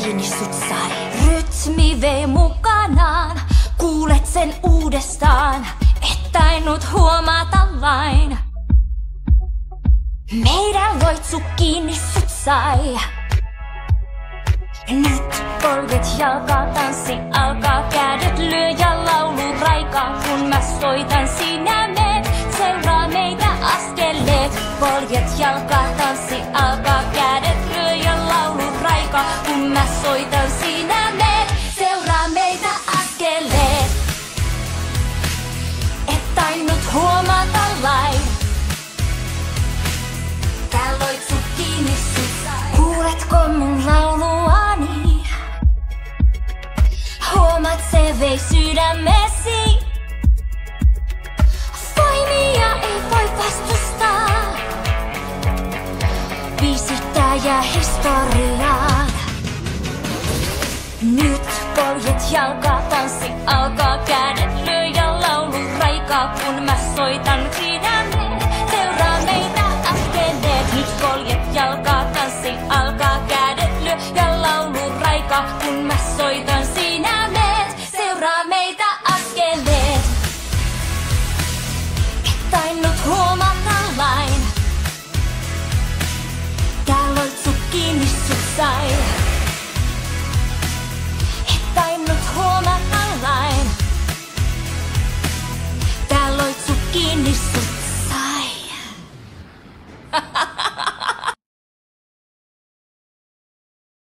kiinni sut sai. Rytmi vei mukanaan, kuulet sen uudestaan, et tainnut huomata vain. Meidän loitsu kiinni sut sai. Nyt polvet jalkaa, tanssi alkaa, kädet lyö ja laulu raikaa. Kun mä soitan, sinä meet, seuraa meitä askeleet. Polvet jalkaa, tanssi alkaa, kädet lyö ja laulu raikaa. Kun mä soitan, sinä meet, seuraa meitä askeleet. Et tainnut huomata lain. Tää loitsu kiinni sut sai. Kuuletko mun lauluani? Huomaat, se vei sydämesi. Voimia ei voi vastustaa. Biisittää jää historiaan. Nyt poljet jalkaa, tanssi alkaa, kädet lyö ja laulu raikaa. Kun mä soitan, sinä meet, seuraa meitä askeleet. Nyt poljet jalkaa, tanssi alkaa, kädet lyö ja laulu raikaa. Kun mä soitan, sinä meet, seuraa meitä askeleet. Et tainnut huomata lain. Tää loitsu kiinni sut sai.